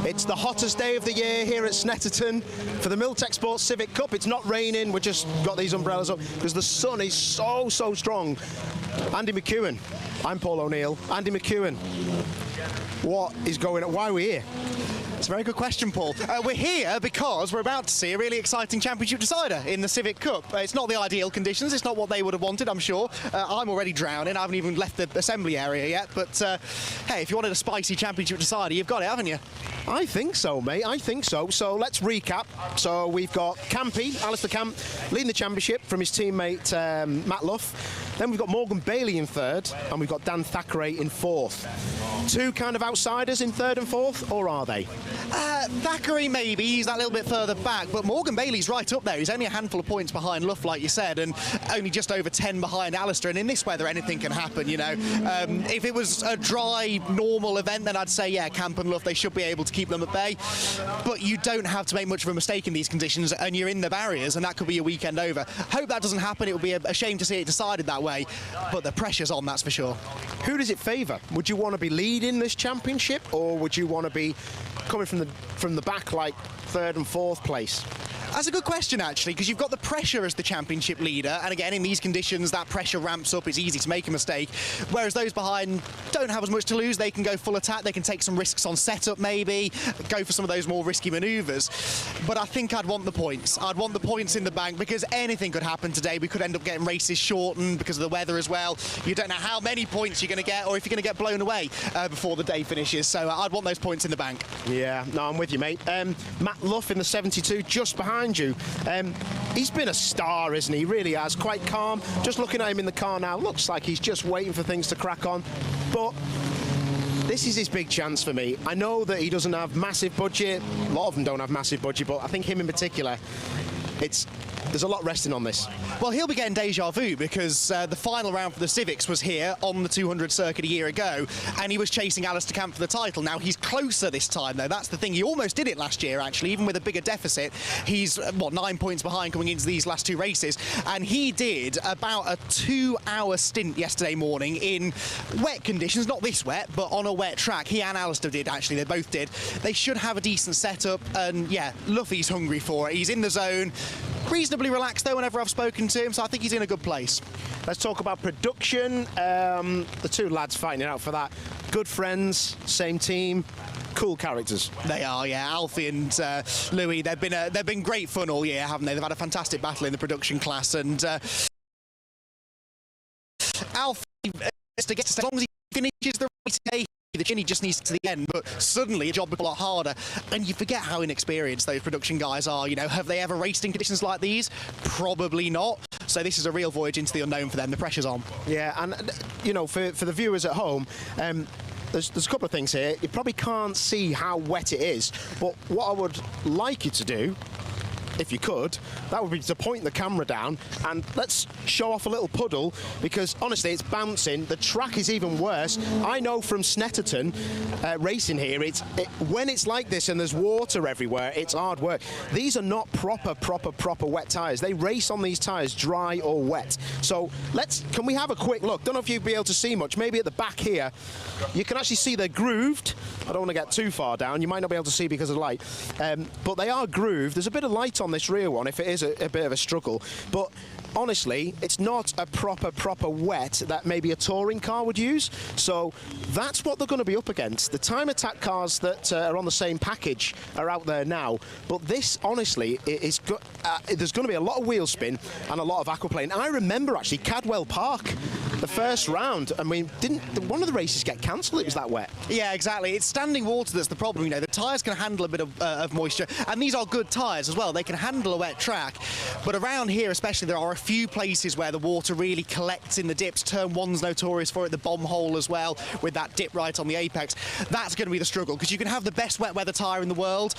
It's the hottest day of the year here at Snetterton for the Milltek Sports Civic Cup. It's not raining, we've just got these umbrellas up because the sun is so strong. Andy McEwen, I'm Paul O'Neill. Andy McEwen, what is going on? Why are we here? It's a very good question, Paul. We're here because we're about to see a really exciting championship decider in the Civic Cup. It's not the ideal conditions, it's not what they would have wanted, I'm sure. I'm already drowning, I haven't even left the assembly area yet, but hey, if you wanted a spicy championship decider, you've got it, haven't you? I think so, mate, I think so. So let's recap. So we've got Campy, Alistair Camp, leading the championship from his teammate Matt Luff. Then we've got Morgan Bailey in third, and we've got Dan Thackeray in fourth. Two kind of outsiders in third and fourth, or are they? Thackeray maybe, he's that little bit further back, but Morgan Bailey's right up there. He's only a handful of points behind Luff, like you said, and only just over 10 behind Alistair, and in this weather anything can happen, you know. If it was a dry, normal event, then I'd say, yeah, Camp and Luff, they should be able to keep them at bay, but you don't have to make much of a mistake in these conditions, and you're in the barriers, and that could be your weekend over. Hope that doesn't happen. It would be a shame to see it decided that way, but the pressure's on, that's for sure. Who does it favour? Would you want to be leading this championship, or would you want to be coming from the back like third and fourth place? That's a good question, actually, because you've got the pressure as the championship leader, and again, in these conditions, that pressure ramps up. It's easy to make a mistake, whereas those behind don't have as much to lose. They can go full attack, they can take some risks on setup maybe, go for some of those more risky manoeuvres. But I think I'd want the points. I'd want the points in the bank, because anything could happen today. We could end up getting races shortened because of the weather as well. You don't know how many points you're going to get, or if you're going to get blown away before the day finishes. So I'd want those points in the bank. Yeah, no, I'm with you, mate. Matt Luff in the 72, just behind you. He's been a star, isn't he? He really has. Quite calm. Just looking at him in the car now, looks like he's just waiting for things to crack on. But this is his big chance for me. I know that he doesn't have massive budget. A lot of them don't have massive budget, but I think him in particular, there's a lot resting on this. Well, he'll be getting deja vu because the final round for the Civics was here on the 200 circuit a year ago, and he was chasing Alistair Camp for the title. Now, he's closer this time, though. That's the thing. He almost did it last year, actually, even with a bigger deficit. He's, what, 9 points behind coming into these last two races, and he did about a 2-hour stint yesterday morning in wet conditions, not this wet, but on a wet track. He and Alistair did, actually. They both did. They should have a decent setup, and, yeah, Luffy's hungry for it. He's in the zone. Reasonably relaxed though whenever I've spoken to him, so I think he's in a good place. Let's talk about production. The two lads fighting it out for that. Good friends, same team, cool characters. They are, yeah. Alfie and Louis, they've been great fun all year, haven't they? They've had a fantastic battle in the production class, and Alfie, as long as he finishes the race today, the chin, he just needs to the end, but suddenly the job becomes a lot harder, and you forget how inexperienced those production guys are. You know, have they ever raced in conditions like these? Probably not. So this is a real voyage into the unknown for them. The pressure's on. Yeah, and you know, for the viewers at home, there's a couple of things here. You probably can't see how wet it is, but what I would like you to do, if you could, that would be to point the camera down and let's show off a little puddle, because honestly it's bouncing. The track is even worse. I know from Snetterton racing here, when it's like this and there's water everywhere, it's hard work. These are not proper wet tyres. They race on these tyres dry or wet. So can we have a quick look? Don't know if you'll be able to see much. Maybe at the back here you can actually see they're grooved. I don't want to get too far down. You might not be able to see because of the light, but they are grooved. There's a bit of light on this rear one if it is a bit of a struggle, but honestly it's not a proper wet that maybe a touring car would use. So that's what they're going to be up against. The time attack cars that are on the same package are out there now, but this honestly there's going to be a lot of wheel spin and a lot of aquaplane. I remember actually Cadwell Park, the first round, I mean, didn't one of the races get cancelled? It was that wet. Yeah, exactly. It's standing water that's the problem. You know, the tyres can handle a bit of moisture, and these are good tyres as well. They can handle a wet track, but around here especially there are a few places where the water really collects in the dips. Turn 1's notorious for it, the bomb hole as well, with that dip right on the apex. That's going to be the struggle, because you can have the best wet weather tyre in the world,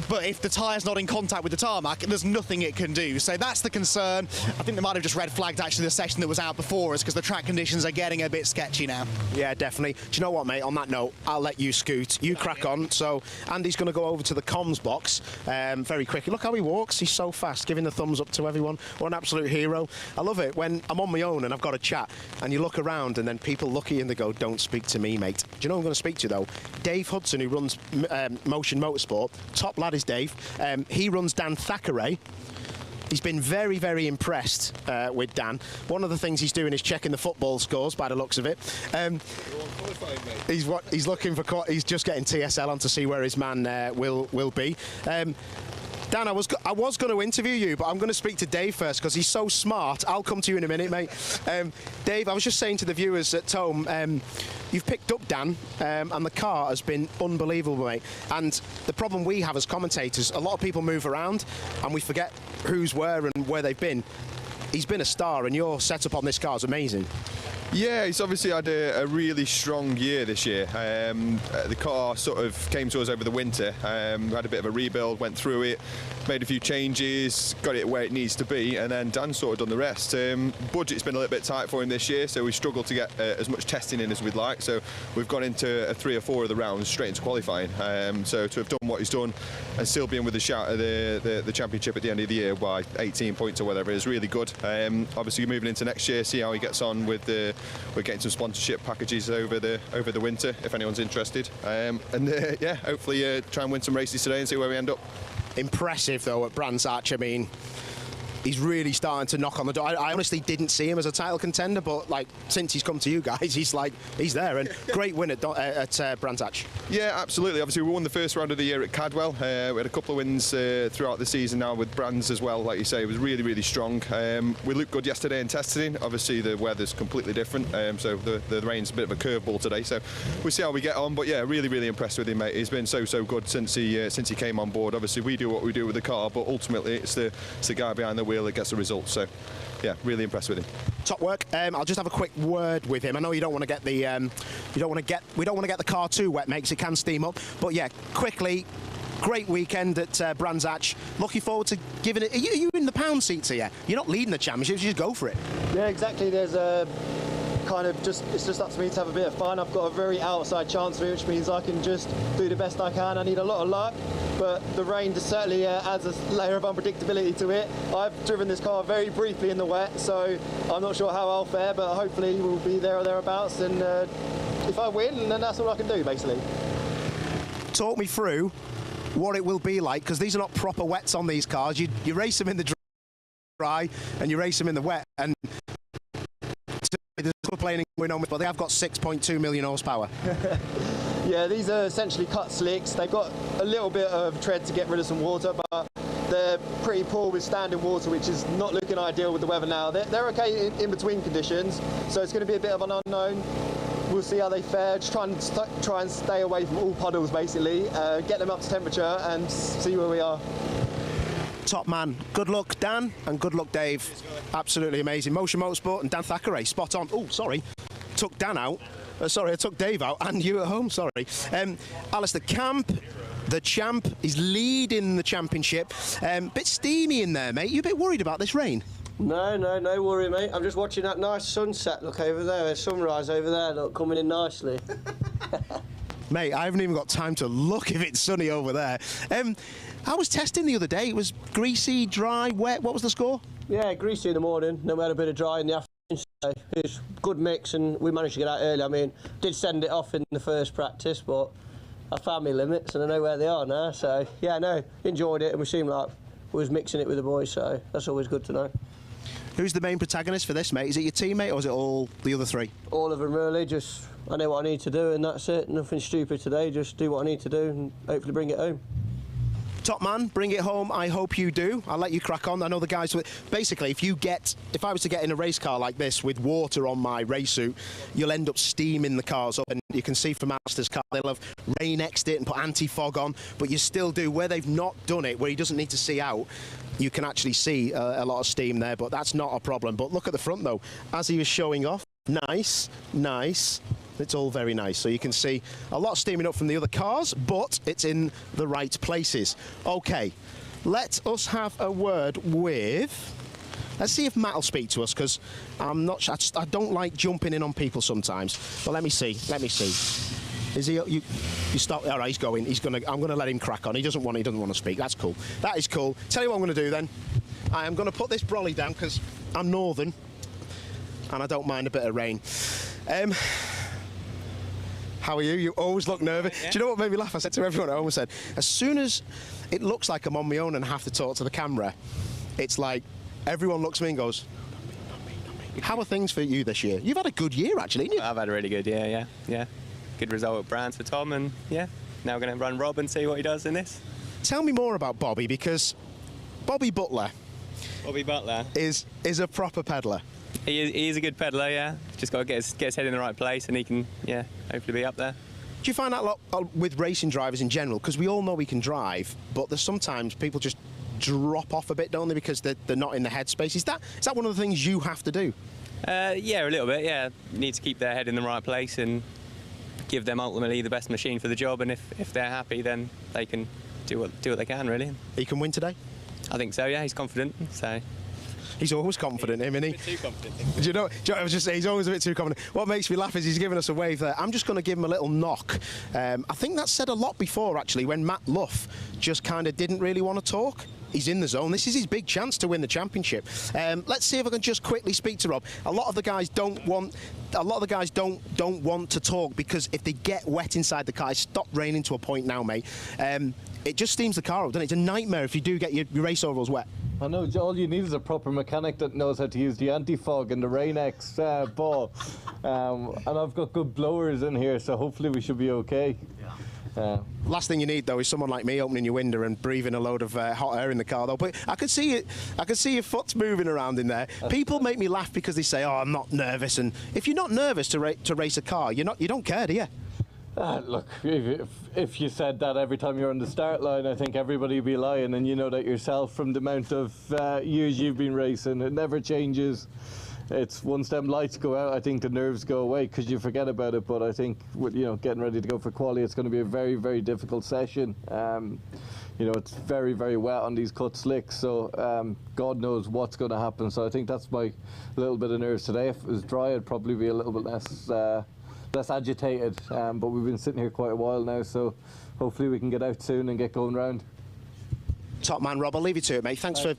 but if the tyre's not in contact with the tarmac, there's nothing it can do. So that's the concern. I think they might have just red flagged actually the session that was out before us, because the track conditions are getting a bit sketchy now. Yeah, definitely. Do you know what, mate? On that note, I'll let you scoot. You crack on. So Andy's going to go over to the comms box very quickly. Look how he walks. He's so fast, giving the thumbs up to everyone. What an absolute hero. I love it when I'm on my own and I've got a chat and you look around and then people look at you and they go, don't speak to me, mate. Do you know who I'm going to speak to, though? Dave Hudson, who runs Motion Motorsport. Top lad is Dave. He runs Dan Thackeray. He's been very, very impressed with Dan. One of the things he's doing is checking the football scores by the looks of it. He's looking for. He's just getting TSL on to see where his man will be. Dan, I was going to interview you, but I'm going to speak to Dave first because he's so smart. I'll come to you in a minute, mate. Dave, I was just saying to the viewers at home, you've picked up Dan, and the car has been unbelievable, mate. And the problem we have as commentators, a lot of people move around, and we forget who's where and where they've been. He's been a star, and your setup on this car is amazing. Yeah, he's obviously had a really strong year this year. The car sort of came to us over the winter, had a bit of a rebuild, went through it, made a few changes, got it where it needs to be, and then Dan's sort of done the rest. Budget's been a little bit tight for him this year, so we struggled to get as much testing in as we'd like, so we've gone into 3 or 4 of the rounds straight into qualifying. So to have done what he's done and still being with the shout at the championship at the end of the year by 18 points or whatever is really good. Obviously moving into next year, see how he gets on with we're getting some sponsorship packages over the winter if anyone's interested, yeah, hopefully try and win some races today and see where we end up. Impressive though at Brands Hatch. I mean, he's really starting to knock on the door. I honestly didn't see him as a title contender, but like since he's come to you guys, he's there. And great win at Brands Hatch. Yeah, absolutely. Obviously, we won the first round of the year at Cadwell. We had a couple of wins throughout the season now with Brands as well. Like you say, it was really, really strong. We looked good yesterday in testing. Obviously, the weather's completely different, so the rain's a bit of a curveball today. So we'll see how we get on. But yeah, really, really impressed with him, mate. He's been so good since he came on board. Obviously, we do what we do with the car, but ultimately, it's the guy behind the wheel that gets the results. So yeah, really impressed with him. Top work. I'll just have a quick word with him. I know you don't want to get the we don't want to get the car too wet, mate, 'cause it can steam up. But yeah, quickly, great weekend at Brands Hatch. Looking forward to giving it. Are you in the pound seats here? You're not leading the championships. You just go for it. Yeah, exactly. There's a it's just up to me to have a bit of fun. I've got a very outside chance of it, which means I can just do the best I can. I need a lot of luck, but the rain just certainly adds a layer of unpredictability to it. I've driven this car very briefly in the wet, so I'm not sure how I'll fare, but hopefully we'll be there or thereabouts, and if I win, then that's all I can do, basically. Talk me through what it will be like, because these are not proper wets on these cars. You race them in the dry and you race them in the wet, and there's complaining going on with, but they have got 6.2 million horsepower. Yeah, these are essentially cut slicks. They've got a little bit of tread to get rid of some water, but they're pretty poor with standing water, which is not looking ideal with the weather now. They're okay in between conditions, so it's going to be a bit of an unknown. We'll see how they fare. Just try and stay away from all puddles, basically. Get them up to temperature and see where we are. Top man. Good luck, Dan, and good luck, Dave. Absolutely amazing. Motion Motorsport and Dan Thackeray, spot on. Oh, sorry. Took Dan out. Sorry, I took Dave out, and you at home, sorry. Alistair Camp, the champ, is leading the championship. Bit steamy in there, mate. You a bit worried about this rain? No worry, mate. I'm just watching that nice sunset, look over there, sunrise over there, look, coming in nicely. Mate, I haven't even got time to look if it's sunny over there. I was testing the other day. It was greasy, dry, wet. What was the score? Yeah, greasy in the morning, then we had a bit of dry in the afternoon. So it was a good mix, and we managed to get out early. I mean, did send it off in the first practice, but I found my limits and I know where they are now. So yeah, no, enjoyed it, and we seemed like we was mixing it with the boys, so that's always good to know. Who's the main protagonist for this, mate? Is it your teammate or is it all the other three? All of them, really. Just I know what I need to do, and that's it. Nothing stupid today. Just do what I need to do and hopefully bring it home. Top man, bring it home. I hope you do. I'll let you crack on. I know the guys. Basically, if I was to get in a race car like this with water on my race suit, you'll end up steaming the cars up. And you can see from Alistair's car, they'll have rain-exed it and put anti-fog on. But you still do, where they've not done it, where he doesn't need to see out, you can actually see a lot of steam there. But that's not a problem. But look at the front, though. As he was showing off, nice. It's all very nice. So you can see a lot steaming up from the other cars, but it's in the right places. Okay, let us have a word with Let's see if Matt will speak to us, because I'm not sure. I don't like jumping in on people sometimes. But let me see. Is he? You stop. All right, he's going. I'm gonna let him crack on. He doesn't want to speak. That's cool. That is cool. Tell you what I'm gonna do then. I am gonna put this brolly down because I'm northern, and I don't mind a bit of rain. How are you? You always look nervous. Yeah. Do you know what made me laugh? I said to everyone at home, I said, as soon as it looks like I'm on my own and have to talk to the camera, it's like everyone looks at me and goes, not me. How are things for you this year? You've had a good year, actually, haven't you? I've had a really good year, yeah. Good result at Brands for Tom, and yeah, now we're going to run Rob and see what he does in this. Tell me more about Bobby, because Bobby Butler is a proper peddler. He is a good peddler, yeah. Just got to get his head in the right place, and he can, yeah, hopefully be up there. Do you find that a lot with racing drivers in general? Because we all know we can drive, but there's sometimes people just drop off a bit, don't they, because they're not in the headspace. Is that one of the things you have to do? Yeah, a little bit, yeah. You need to keep their head in the right place and give them ultimately the best machine for the job, and if they're happy, then they can do what they can, really. He can win today? I think so, yeah. He's confident, so... He's always confident, isn't he? A bit too confident. Do you know, I was just saying, he's always a bit too confident. What makes me laugh is he's giving us a wave there. I'm just going to give him a little knock. I think that said a lot before, actually, when Matt Luff just kind of didn't really want to talk. He's in the zone. This is his big chance to win the championship. Let's see if I can just quickly speak to Rob. A lot of the guys don't want to talk, because if they get wet inside the car, it's stopped raining to a point now, mate. It just steams the car up, doesn't it? It's a nightmare if you do get your race overalls wet. I know, all you need is a proper mechanic that knows how to use the anti-fog and the Rain-X ball. And I've got good blowers in here, so hopefully we should be okay. Last thing you need, though, is someone like me opening your window and breathing a load of hot air in the car, though. But I could see it. I could see your foot's moving around in there. People make me laugh because they say, "Oh, I'm not nervous." And if you're not nervous to race a car, you don't care, do you? Look, if you said that every time you're on the start line, I think everybody would be lying, and you know that yourself from the amount of years you've been racing. It never changes. It's once them lights go out, I think the nerves go away because you forget about it. But I think, getting ready to go for quali, it's going to be a very, very difficult session. It's very, very wet on these cut slicks, so God knows what's going to happen. So I think that's my little bit of nerves today. If it was dry, I'd probably be a little bit less agitated, but we've been sitting here quite a while now, so hopefully we can get out soon and get going round. Top man, Rob, I'll leave you to it, mate. Thanks for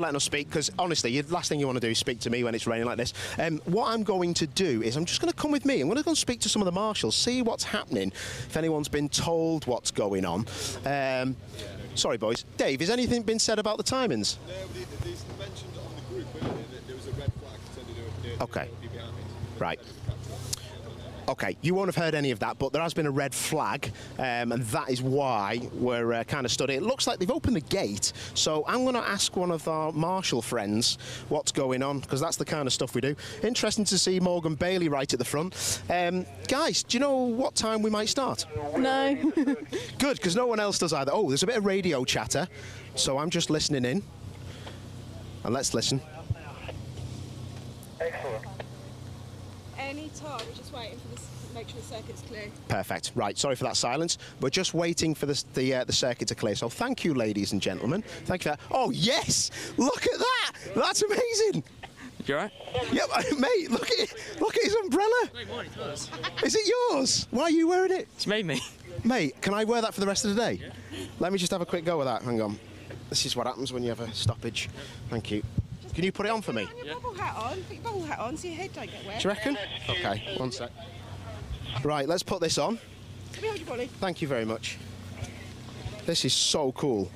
letting us speak, because honestly, the last thing you want to do is speak to me when it's raining like this. What I'm going to do is I'm just going to come with me. I'm going to go and speak to some of the marshals, see what's happening, if anyone's been told what's going on. Sorry, boys. Dave, has anything been said about the timings? No, there's mentioned on the group earlier that there was a red flag, so they were okay. Right. Okay, you won't have heard any of that, but there has been a red flag, and that is why we're kind of studying. It looks like they've opened the gate, so I'm going to ask one of our marshal friends what's going on, because that's the kind of stuff we do. Interesting to see Morgan Bailey right at the front. Guys, do you know what time we might start? No. Good, because no one else does either. Oh, there's a bit of radio chatter, so I'm just listening in. And let's listen. Excellent. Any time, we're just waiting for this, make sure the circuit's clear. Perfect. Right, sorry for that silence. We're just waiting for the circuit to clear. So thank you, ladies and gentlemen. Thank you for that. Oh, yes! Look at that! That's amazing! You all right? Yep, mate, look at his umbrella. Wait, mine, it's yours. Is it yours? Why are you wearing it? It's made me. Mate, can I wear that for the rest of the day? Yeah. Let me just have a quick go with that. Hang on. This is what happens when you have a stoppage. Thank you. Can you put it on for me? Put your bubble hat on. Put your bubble hat on so your head don't get wet. Do you reckon? Okay, one sec. Right, let's put this on. Let me hold your body. Thank you very much. This is so cool.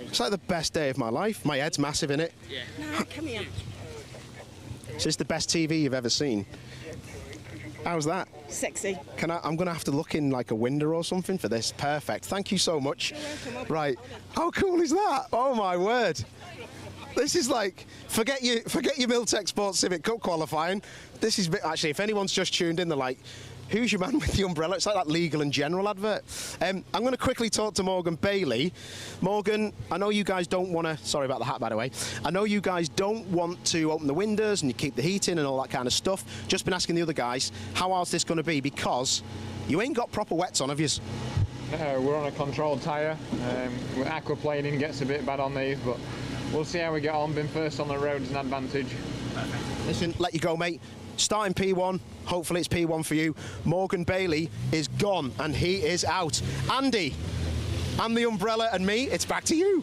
It's like the best day of my life. My head's massive in it. Yeah. No, come here. Is this the best TV you've ever seen? How's that? Sexy. I'm going to have to look in like a window or something for this. Perfect. Thank you so much. You're welcome. Right. How cool is that? Oh my word. This is like, forget your Milltek Sports Civic Cup qualifying. This is, actually, if anyone's just tuned in, they're like, who's your man with the umbrella? It's like that Legal and General advert. I'm going to quickly talk to Morgan Bailey. Morgan, I know you guys don't want to, sorry about the hat, by the way. I know you guys don't want to open the windows and you keep the heat in and all that kind of stuff. Just been asking the other guys, how hard's this going to be? Because you ain't got proper wets on, have you? We're on a controlled tyre. Aquaplaning gets a bit bad on these, but We'll see how we get on. Being first on the road is an advantage. Listen, let you go, mate. Starting P1, hopefully it's P1 for you. Morgan Bailey is gone and he is out. Andy, and the umbrella and me, it's back to you.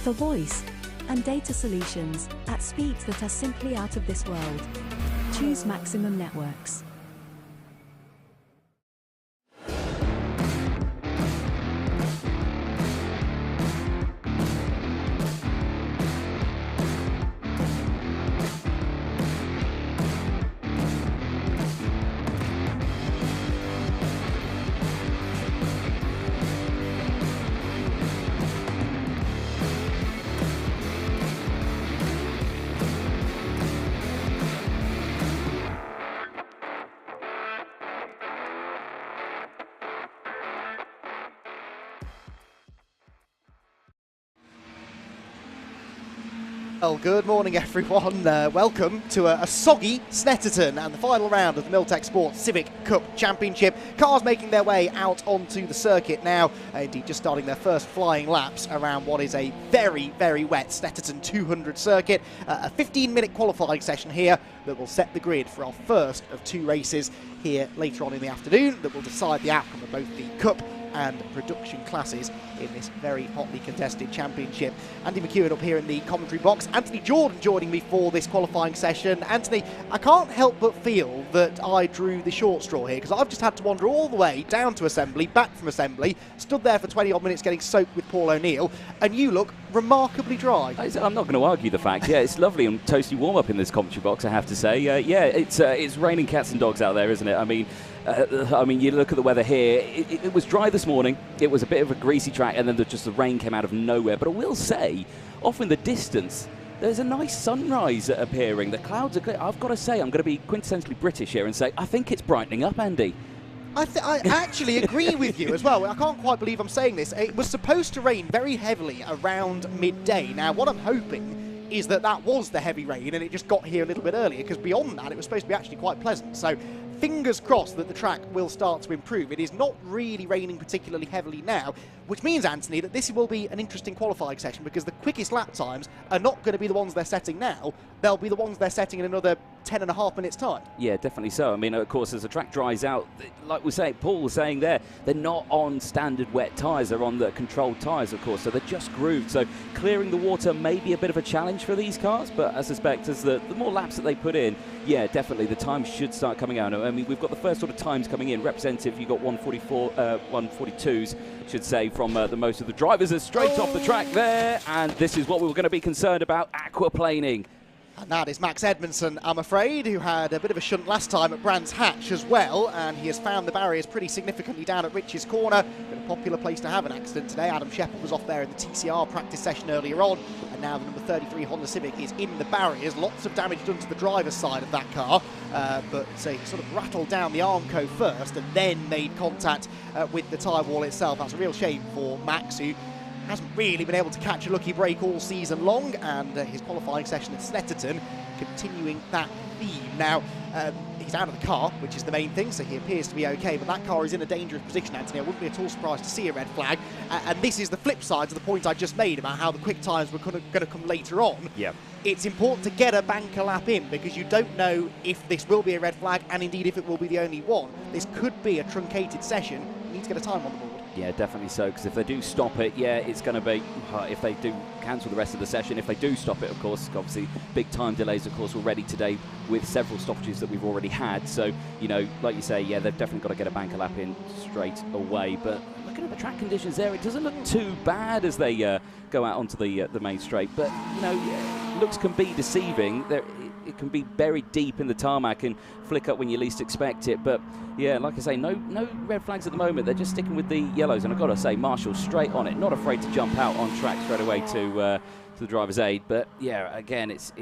For voice and data solutions at speeds that are simply out of this world, choose Maximum Networks. Well, good morning, everyone. Welcome to a soggy Snetterton and the final round of the Milltek Sports Civic Cup Championship. Cars making their way out onto the circuit now, indeed just starting their first flying laps around what is a very, very wet Snetterton 200 circuit. A 15-minute qualifying session here that will set the grid for our first of two races here later on in the afternoon that will decide the outcome of both the Cup and production classes in this very hotly contested championship. Andy McEwen up here in the commentary box. Anthony Jordan joining me for this qualifying session. Anthony, I can't help but feel that I drew the short straw here because I've just had to wander all the way down to assembly, back from assembly, stood there for 20 odd minutes getting soaked with Paul O'Neill, and you look remarkably dry. I'm not going to argue the fact. Yeah, it's lovely and toasty warm up in this commentary box, I have to say. Yeah, it's raining cats and dogs out there, isn't it? I mean, you look at the weather here. It was dry this morning. It was a bit of a greasy track, and then just the rain came out of nowhere. But I will say, off in the distance, there's a nice sunrise appearing. The clouds are clear. I've got to say, I'm going to be quintessentially British here and say, I think it's brightening up, Andy. I actually agree with you as well. I can't quite believe I'm saying this. It was supposed to rain very heavily around midday. Now, what I'm hoping is that was the heavy rain and it just got here a little bit earlier, because beyond that, it was supposed to be actually quite pleasant. So fingers crossed that the track will start to improve. It is not really raining particularly heavily now, which means, Anthony, that this will be an interesting qualifying session because the quickest lap times are not going to be the ones they're setting now. They'll be the ones they're setting in another 10.5 minutes time. Yeah, definitely so. I mean, of course, as the track dries out, like Paul was saying there, they're not on standard wet tyres, they're on the controlled tyres, of course, so they're just grooved. So clearing the water may be a bit of a challenge for these cars, but I suspect as the more laps that they put in, yeah, definitely the times should start coming out. I mean, we've got the first sort of times coming in. Representative, you've got 142s, should say, from the most of the drivers are straight off the track there, and this is what we were going to be concerned about, aquaplaning. And that is Max Edmondson, I'm afraid, who had a bit of a shunt last time at Brands Hatch as well, and he has found the barriers pretty significantly down at Rich's Corner. Been a popular place to have an accident today. Adam Shepherd was off there in the TCR practice session earlier on, and now the number 33 Honda Civic is in the barriers. Lots of damage done to the driver's side of that car, but he sort of rattled down the Armco first and then made contact with the tyre wall itself. That's a real shame for Max, who hasn't really been able to catch a lucky break all season long, and his qualifying session at Snetterton continuing that theme. Now, he's out of the car, which is the main thing, so he appears to be okay, but that car is in a dangerous position, Anthony. I wouldn't be at all surprised to see a red flag, and this is the flip side to the point I just made about how the quick tyres were going to come later on. Yeah. It's important to get a banker lap in, because you don't know if this will be a red flag, and indeed if it will be the only one. This could be a truncated session. You need to get a time on the board. Yeah, definitely so, because if they do stop it, yeah, it's going to be, if they do cancel the rest of the session, if they do stop it, of course, obviously big time delays, of course, already today with several stoppages that we've already had. So, you know, like you say, yeah, they've definitely got to get a banker lap in straight away. But looking at the track conditions there, it doesn't look too bad as they go out onto the main straight. But, you know, looks can be deceiving. It can be buried deep in the tarmac and flick up when you least expect it. But yeah, like I say, no red flags at the moment. They're just sticking with the yellows, and I've got to say, Marshall straight on it, not afraid to jump out on track straight away to the driver's aid. But yeah, again, it's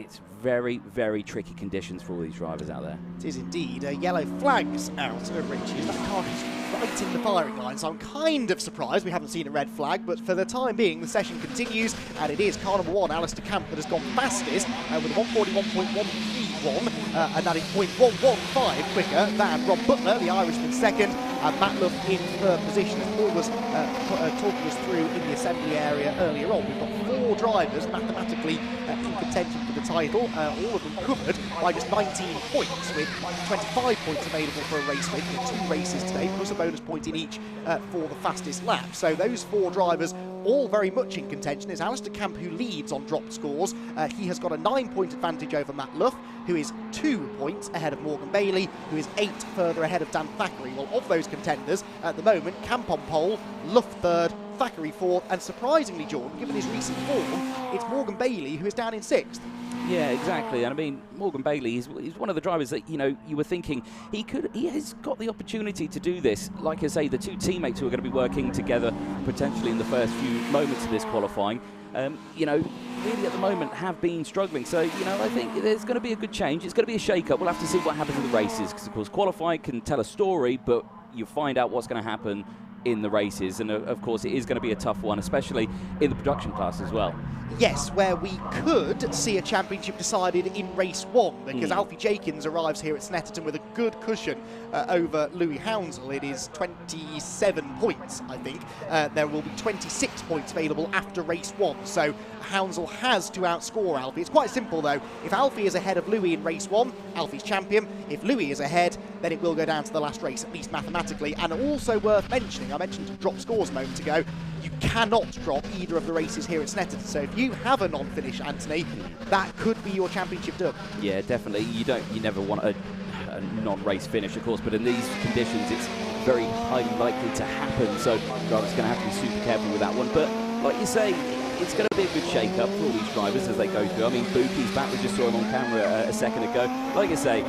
very, very tricky conditions for all these drivers out there. It is indeed. Yellow flags out of Richie's. That car is right in the firing line, so I'm kind of surprised we haven't seen a red flag, but for the time being, the session continues, and it is car number 1, Alistair Camp, that has gone fastest with a 141.131, and that is 0.115 quicker than Rob Butler, the Irishman, second, and Matt Luff in third position. As Paul was talking us through in the assembly area earlier on, we've got 4 drivers mathematically in contention for the title, all of them covered by just 19 points, with 25 points available for a race win in 2 races today, plus a bonus point in each for the fastest lap. So those 4 drivers all very much in contention. It's Alistair Camp who leads on dropped scores. He has got a 9-point advantage over Matt Luff, who is 2 points ahead of Morgan Bailey, who is 8 further ahead of Dan Thackeray. Well, of those contenders, at the moment, Camp on pole, Luff third, Thackeray fourth, and surprisingly, Jordan, given his recent form, it's Morgan Bailey who is down in 6th. Yeah, exactly. And I mean, Morgan Bailey, he's one of the drivers that, you know, you were thinking he has got the opportunity to do this. Like I say, the 2 teammates who are going to be working together potentially in the first few moments of this qualifying, you know, really at the moment have been struggling. So, you know, I think there's going to be a good change. It's going to be a shake-up. We'll have to see what happens in the races, because, of course, qualifying can tell a story, but you find out what's going to happen in the races, and of course it is going to be a tough one, especially in the production class as well. Yes, where we could see a championship decided in race 1, because Alfie Jenkins arrives here at Snetterton with a good cushion over Louis Hounsell. It is 27 points, I think. There will be 26 points available after race 1, so Hounsell has to outscore Alfie. It's quite simple though. If Alfie is ahead of Louis in race 1, Alfie's champion. If Louis is ahead, then it will go down to the last race, at least mathematically. And also worth mentioning, I mentioned drop scores a moment ago, you cannot drop either of the races here at Snetterton. So if you have a non-finish, Anthony, that could be your championship dub. Yeah, definitely. You never want a non-race finish, of course, but in these conditions it's very highly likely to happen, so drivers are going to have to be super careful with that one. But like you say, it's going to be a good shake-up for all these drivers as they go through. I mean, Buki's back. We just saw him on camera a second ago. Like I say,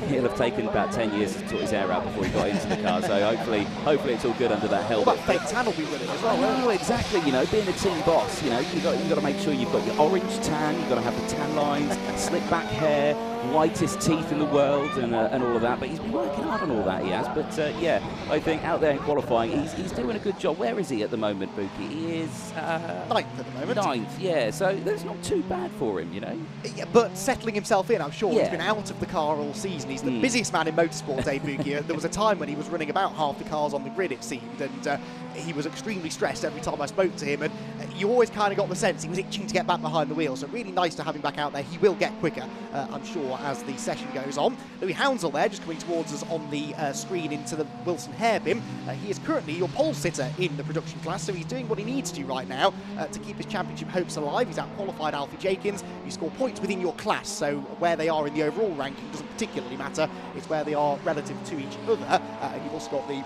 he'll have taken about 10 years to sort his hair out before he got into the car. So hopefully it's all good under that helmet. But fake tan will be with it as well. No, exactly. You know, being a team boss, you know, you've got to make sure you've got your orange tan. You've got to have the tan lines, slick back hair, whitest teeth in the world, and all of that. But he's been working hard on all that, he has. But yeah, I think out there in qualifying, he's doing a good job. Where is he at the moment, Buki? He is 9th at the moment. 9th, yeah. So that's not too bad for him, you know. Yeah, but settling himself in, I'm sure. He's been out of the car all season. He's the busiest man in motorsport, Dave Buki. There was a time when he was running about half the cars on the grid, it seemed, and he was extremely stressed every time I spoke to him, and you always kind of got the sense he was itching to get back behind the wheel. So really nice to have him back out there. He will get quicker, I'm sure, as the session goes on. Louis Hounsell there, just coming towards us on the screen into the Wilson hairpin. He is currently your pole sitter in the production class, so he's doing what he needs to right now to keep his championship hopes alive. He's out-qualified Alfie Jenkins. You score points within your class, so where they are in the overall ranking doesn't particularly matter. It's where they are relative to each other. And you've also got the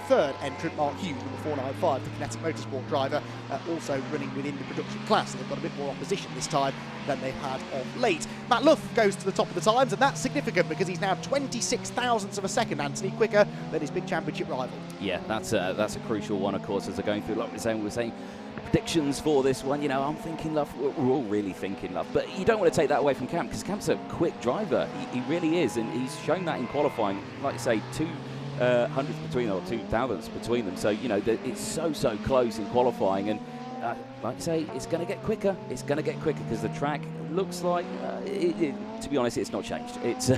third entrant, Mark Hughes, number 495, the Kinetic Motorsport driver, also running within the production class. So they've got a bit more opposition this time than they've had of late. Matt Luff goes to the top of the times, and that's significant because he's now 26 thousandths of a second, Anthony, quicker than his big championship rival. Yeah, that's a crucial one, of course, as they're going through. Like we're saying predictions for this one. You know, I'm thinking Luff. We're all really thinking Luff, but you don't want to take that away from Camp, because Camp's a quick driver. He really is, and he's shown that in qualifying. Like you say, 200ths between, or 2 thousandths between them. So you know, it's so close in qualifying, and like I say, it's going to get quicker. It's going to get quicker because the track looks like, to be honest, it's not changed. It's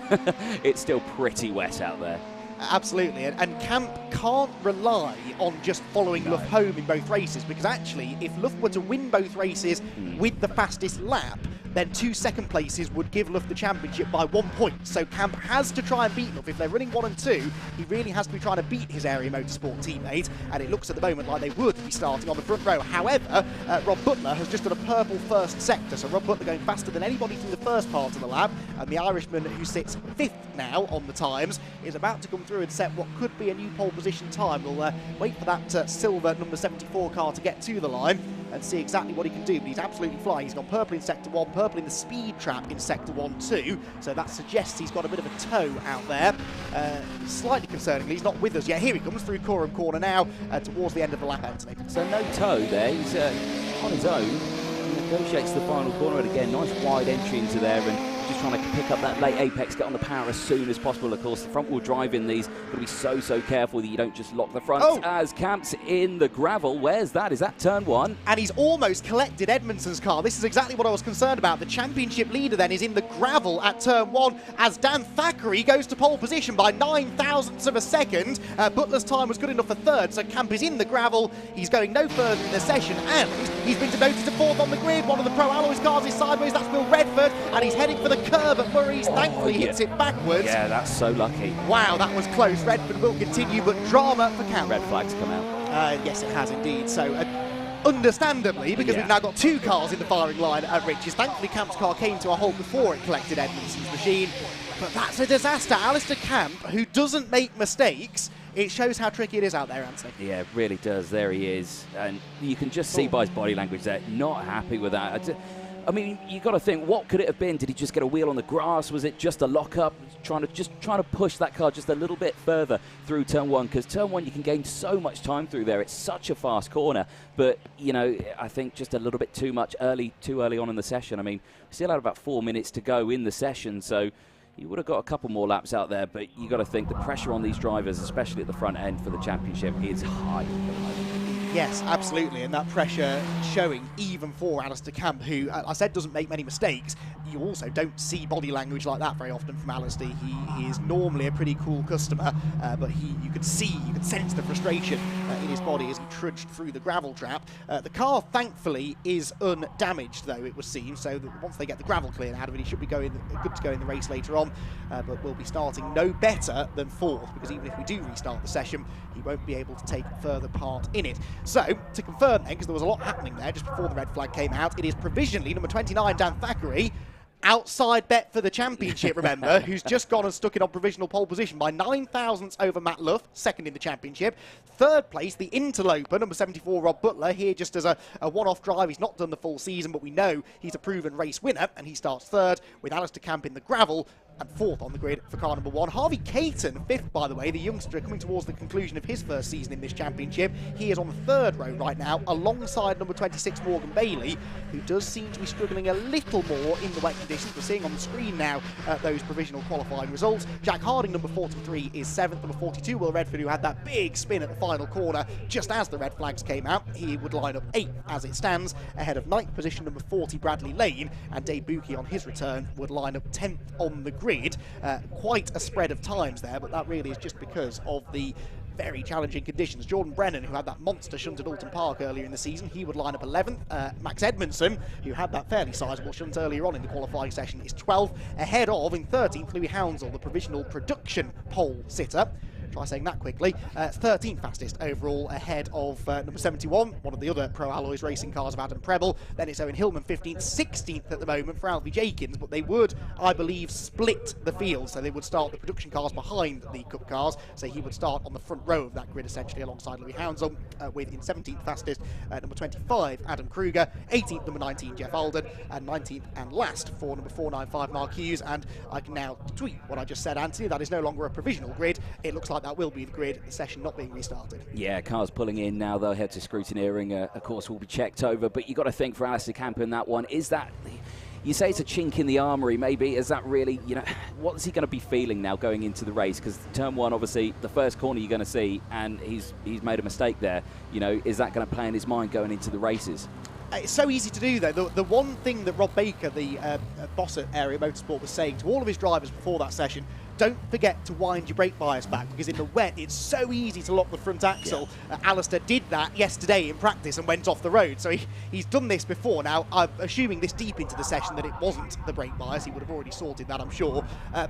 it's still pretty wet out there. Absolutely, and Camp can't rely on just following Luff home in both races, because actually, if Luff were to win both races with the fastest lap, then 2 second places would give Luff the championship by 1 point. So Camp has to try and beat Luff. If they're running 1 and 2, he really has to be trying to beat his Area Motorsport teammate, and it looks at the moment like they would be starting on the front row. However, Rob Butler has just done a purple first sector, so Rob Butler going faster than anybody through the first part of the lap, and the Irishman, who sits 5th now on the times, is about to come through and set what could be a new pole position time. We'll wait for that silver number 74 car to get to the line and see exactly what he can do, but he's absolutely flying. He's gone purple in Sector 1, purple in the speed trap in Sector 1 too, so that suggests he's got a bit of a toe out there. Slightly concerningly, he's not with us yet. Here he comes through Coram Corner now, towards the end of the lap, Anthony. So no toe there, he's on his own. He negotiates the final corner, and again, nice wide entry into there, and just trying to pick up that late apex, get on the power as soon as possible. Of course, the front wheel drive in these, got to be so careful that you don't just lock the front. As Camp's in the gravel. Where's that? Is that turn 1? And he's almost collected Edmondson's car. This is exactly what I was concerned about. The championship leader then is in the gravel at turn 1, as Dan Thackeray goes to pole position by 9 thousandths of a second. Butler's time was good enough for third, so Camp is in the gravel. He's going no further in the session, and he's been demoted to 4th on the grid. One of the Pro Alloys cars is sideways. That's Will Redford, and he's heading for the curb at Murray's. Thankfully hits it backwards. Yeah, that's so lucky. Wow, that was close. Redford will continue, but drama for Camp. Red flag's come out. Yes, it has indeed. So, understandably, because we've now got 2 cars in the firing line at Riches. Thankfully, Camp's car came to a halt before it collected Edmondson's machine. But that's a disaster. Alistair Camp, who doesn't make mistakes, it shows how tricky it is out there, Anthony. Yeah, it really does. There he is. And you can just see by his body language there, not happy with that. I mean, you got to think, what could it have been? Did he just get a wheel on the grass? Was it just a lock-up? Trying to push that car just a little bit further through turn 1, because turn 1 you can gain so much time through there. It's such a fast corner, but you know, I think just a little bit too early on in the session. I mean, we still had about 4 minutes to go in the session, so you would have got a couple more laps out there. But you got to think the pressure on these drivers, especially at the front end for the championship, is high. Yes, absolutely, and that pressure showing even for Alistair Camp, who, I said, doesn't make many mistakes. You also don't see body language like that very often from Alistair. He is normally a pretty cool customer, but you could sense the frustration in his body as he trudged through the gravel trap. The car, thankfully, is undamaged, though, it would seem, so that once they get the gravel cleared out of it, he should be good to go in the race later on, but we'll be starting no better than 4th, because even if we do restart the session, he won't be able to take further part in it. So, to confirm then, because there was a lot happening there just before the red flag came out, it is provisionally number 29, Dan Thackeray, outside bet for the championship, remember, who's just gone and stuck it on provisional pole position by 9 thousandths over Matt Luff, second in the championship. Third place, the interloper, number 74, Rob Butler, here just as a one-off drive. He's not done the full season, but we know he's a proven race winner, and he starts third with Alistair Camp in the gravel, and 4th on the grid for car number 1. Harvey Caton, 5th, by the way, the youngster coming towards the conclusion of his first season in this championship. He is on the 3rd row right now, alongside number 26, Morgan Bailey, who does seem to be struggling a little more in the wet conditions. We're seeing on the screen now those provisional qualifying results. Jack Harding, number 43, is 7th. Number 42, Will Redford, who had that big spin at the final corner just as the red flags came out. He would line up 8th as it stands, ahead of 9th position, number 40, Bradley Lane, and Dave Buki on his return would line up 10th on the grid. Quite a spread of times there, but that really is just because of the very challenging conditions. Jordan Brennan, who had that monster shunt at Alton Park earlier in the season, he would line up 11th. Max Edmondson, who had that fairly sizable shunt earlier on in the qualifying session, is 12th, ahead of, in 13th, Louis Hounsell, the provisional production pole sitter. try saying that quickly, 13th fastest overall, ahead of number 71, one of the other Pro Alloys racing cars of Adam Preble. Then it's Owen Hillman 15th, 16th at the moment for Alfie Jenkins, but they would, I believe, split the field, so they would start the production cars behind the Cup cars, so he would start on the front row of that grid essentially alongside Louis Hounsell, with in 17th fastest number 25 Adam Kruger, 18th number 19 Jeff Alden, and 19th and last for number 495 Mark Hughes. And I can now tweet what I just said, Anthony, that is no longer a provisional grid. It looks like that will be the grid, the session not being restarted. Yeah, cars pulling in now. They'll head to scrutineering. Of course, will be checked over. But you've got to think for Alistair Camper in that one, is that... You say it's a chink in the armoury, maybe. Is that really, what is he going to be feeling now going into the race? Because turn one, obviously, the first corner you're going to see, and he's made a mistake there. Is that going to play in his mind going into the races? It's so easy to do, though. The one thing that Rob Baker, the boss at Area Motorsport, was saying to all of his drivers before that session, don't forget to wind your brake bias back, because in the wet it's so easy to lock the front axle. Yeah. Alistair did that yesterday in practice and went off the road, so he's done this before. Now, I'm assuming this deep into the session that it wasn't the brake bias. He would have already sorted that, I'm sure.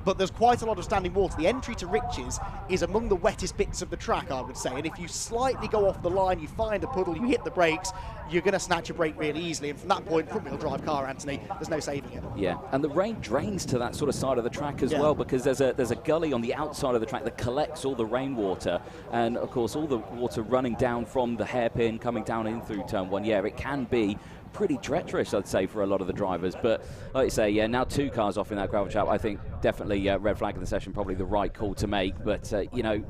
But there's quite a lot of standing water. The entry to Riches is among the wettest bits of the track, I would say, and if you slightly go off the line, you find a puddle, you hit the brakes, you're going to snatch a brake really easily, and from that point, front-wheel drive car, Anthony, there's no saving it. Yeah, and the rain drains to that sort of side of the track as well, because there's a gully on the outside of the track that collects all the rainwater, and of course all the water running down from the hairpin coming down in through turn one. Yeah, it can be pretty treacherous, I'd say, for a lot of the drivers. But like you say, yeah, now two cars off in that gravel trap. I think definitely red flag in the session, probably the right call to make. But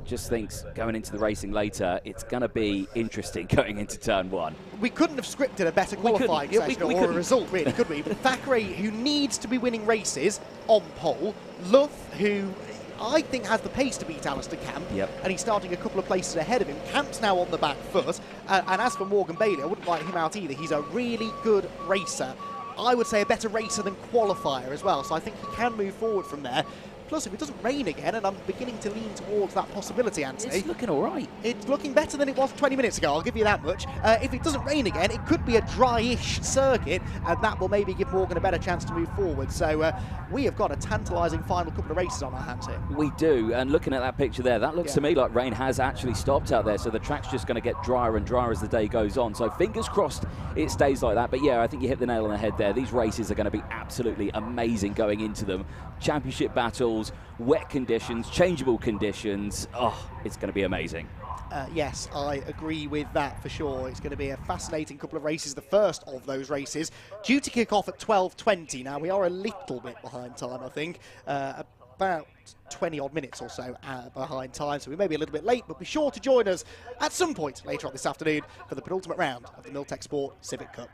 just thinks going into the racing later, it's going to be interesting going into turn one. We couldn't have scripted a better qualifying session or a result, really, could we? But Thackeray, who needs to be winning races, on pole. Luff, who I think has the pace to beat Alistair Camp, and he's starting a couple of places ahead of him. Camp's now on the back foot, and as for Morgan Bailey, I wouldn't write him out either. He's a really good racer. I would say a better racer than qualifier as well, so I think he can move forward from there. Plus, if it doesn't rain again, and I'm beginning to lean towards that possibility, Anthony. It's looking all right. It's looking better than it was 20 minutes ago, I'll give you that much. If it doesn't rain again, it could be a dry-ish circuit, and that will maybe give Morgan a better chance to move forward. So we have got a tantalising final couple of races on our hands here. We do, and looking at that picture there, that looks to me like rain has actually stopped out there, so the track's just going to get drier and drier as the day goes on. So fingers crossed it stays like that. But yeah, I think you hit the nail on the head there. These races are going to be absolutely amazing going into them. Championship battles, wet conditions, changeable conditions. Oh, it's going to be amazing. Yes, I agree with that for sure. It's going to be a fascinating couple of races, the first of those races, due to kick off at 12:20. Now, we are a little bit behind time, I think, about 20-odd minutes or so behind time, so we may be a little bit late, but be sure to join us at some point later on this afternoon for the penultimate round of the Milltek Sport Civic Cup.